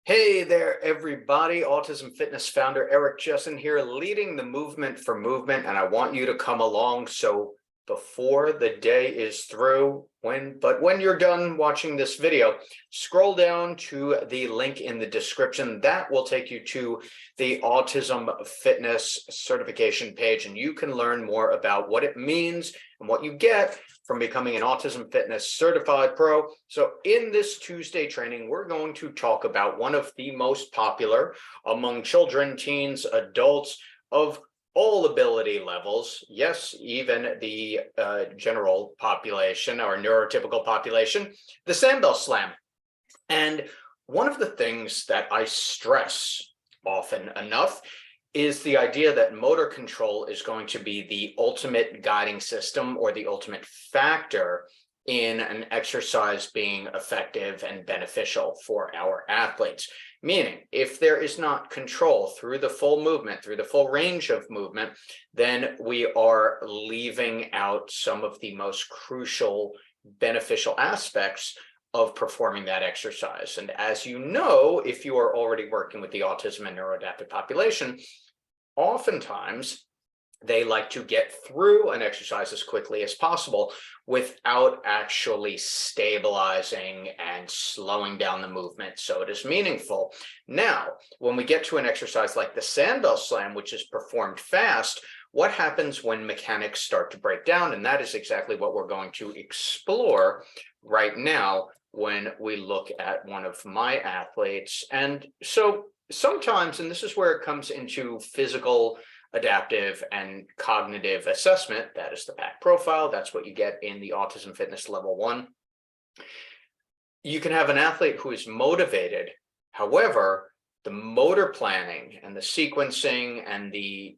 Hey there, everybody. Autism Fitness founder Eric Jessen here, leading the movement for movement, and I want you to come along. So before the day is through, when you're done watching this video, scroll down to the link in the description. That will take you to the Autism Fitness certification page, and you can learn more about what it means and what you get from becoming an Autism Fitness Certified Pro. So in this Tuesday training, we're going to talk about one of the most popular among children, teens, adults of all ability levels. Yes, even the general population or neurotypical population, the Sandbell slam. And one of the things that I stress often enough is the idea that motor control is going to be the ultimate guiding system or the ultimate factor in an exercise being effective and beneficial for our athletes. Meaning, if there is not control through the full movement, through the full range of movement, then we are leaving out some of the most crucial beneficial aspects of performing that exercise. And as you know, if you are already working with the autism and neuroadaptive population, oftentimes they like to get through an exercise as quickly as possible without actually stabilizing and slowing down the movement so it is meaningful. Now, when we get to an exercise like the Sandbell slam, which is performed fast, what happens when mechanics start to break down? And that is exactly what we're going to explore right now when we look at one of my athletes. And so sometimes, and this is where it comes into physical, adaptive, and cognitive assessment. That is the PAC profile. That's what you get in the Autism Fitness Level 1. You can have an athlete who is motivated. However, the motor planning and the sequencing and the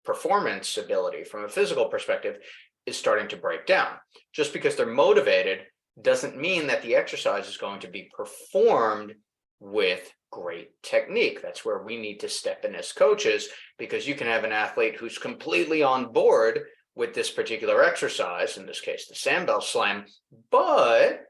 performance ability from a physical perspective is starting to break down. Just because they're motivated doesn't mean that the exercise is going to be performed with great technique. That's where we need to step in as coaches, because you can have an athlete who's completely on board with this particular exercise, in this case, the Sandbell slam, but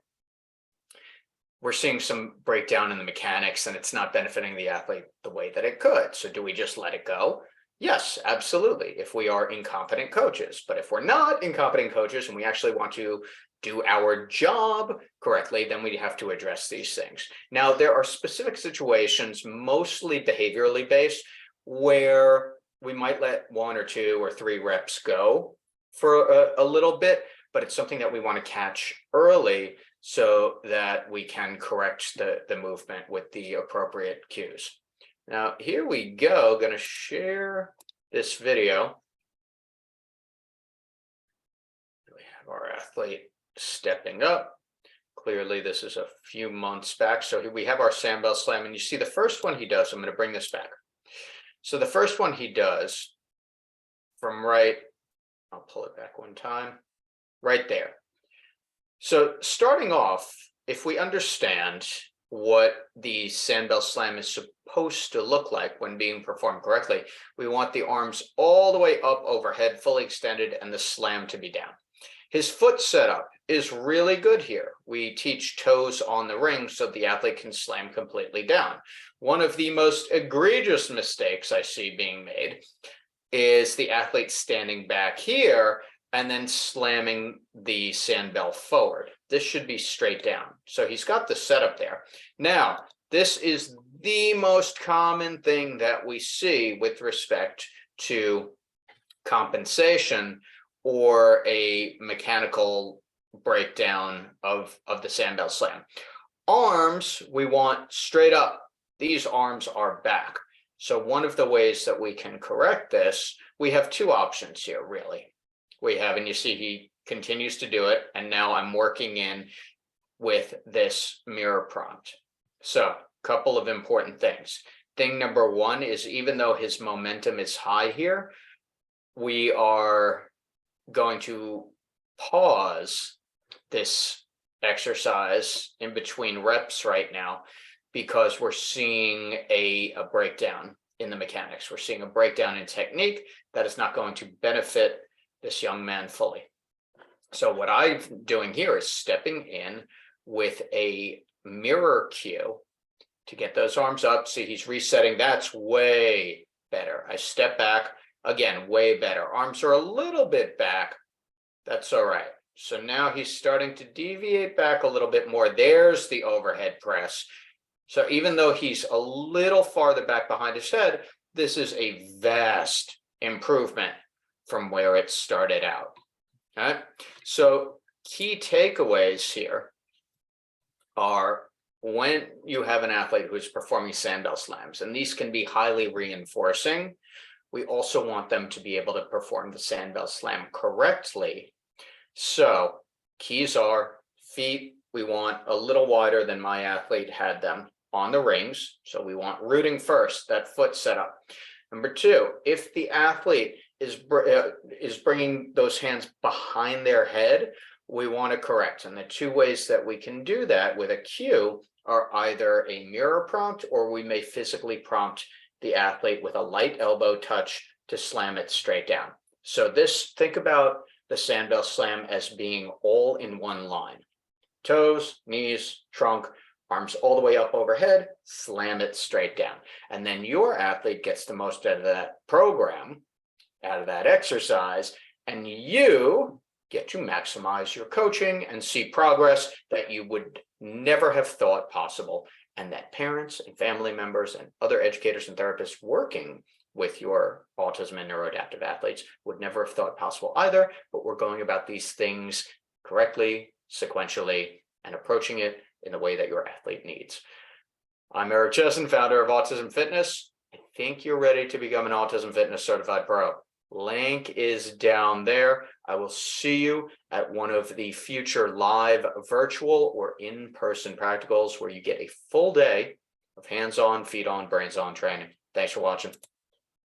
we're seeing some breakdown in the mechanics and it's not benefiting the athlete the way that it could. So do we just let it go? Yes, absolutely, if we are incompetent coaches. But if we're not incompetent coaches and we actually want to do our job correctly, then we have to address these things. Now, there are specific situations, mostly behaviorally based, where we might let 1 or 2 or 3 reps go for a little bit, but it's something that we want to catch early so that we can correct the movement with the appropriate cues. Now, here we go. Going to share this video. We have our athlete stepping up. Clearly, this is a few months back. So here we have our Sandbell slam, and you see the first one he does. I'm going to bring this back. So the first one he does from right, I'll pull it back one time, right there. So starting off, if we understand what the Sandbell slam is supposed to look like when being performed correctly, we want the arms all the way up overhead, fully extended, and the slam to be down. His foot setup is really good here. We teach toes on the ring so the athlete can slam completely down. One of the most egregious mistakes I see being made is the athlete standing back here and then slamming the Sandbell forward. This should be straight down. So he's got the setup there. Now, this is the most common thing that we see with respect to compensation or a mechanical breakdown of the Sandbell slam. Arms, we want straight up. These arms are back. So one of the ways that we can correct this, we have 2 options here, really. We have, and you see he continues to do it, and now I'm working in with this mirror prompt. So a couple of important things. Thing number 1 is, even though his momentum is high here, we are going to pause this exercise in between reps right now, because we're seeing a breakdown in the mechanics. We're seeing a breakdown in technique that is not going to benefit this young man fully. So what I'm doing here is stepping in with a mirror cue to get those arms up. See, he's resetting. That's way better. I step back, again, way better. Arms are a little bit back. That's all right. So now he's starting to deviate back a little bit more. There's the overhead press. So even though he's a little farther back behind his head, this is a vast improvement from where it started out. All right. So key takeaways here are when you have an athlete who's performing Sandbell slams, and these can be highly reinforcing, we also want them to be able to perform the Sandbell slam correctly. So keys are feet, we want a little wider than my athlete had them on the rings. So we want rooting first, that foot setup. Number two, if the athlete is bringing those hands behind their head, we want to correct. And the two ways that we can do that with a cue are either a mirror prompt, or we may physically prompt the athlete with a light elbow touch to slam it straight down. So think about the Sandbell slam as being all in one line. Toes, knees, trunk, arms all the way up overhead, slam it straight down. And then your athlete gets the most out of that program, out of that exercise, and you get to maximize your coaching and see progress that you would never have thought possible, and that parents and family members and other educators and therapists working with your autism and neuroadaptive athletes would never have thought possible either. But we're going about these things correctly, sequentially, and approaching it in the way that your athlete needs. I'm Eric Chesson, founder of Autism Fitness. I think you're ready to become an Autism Fitness Certified Pro. Link is down there. I will see you at one of the future live virtual or in-person practicals where you get a full day of hands-on, feet-on, brains-on training. Thanks for watching.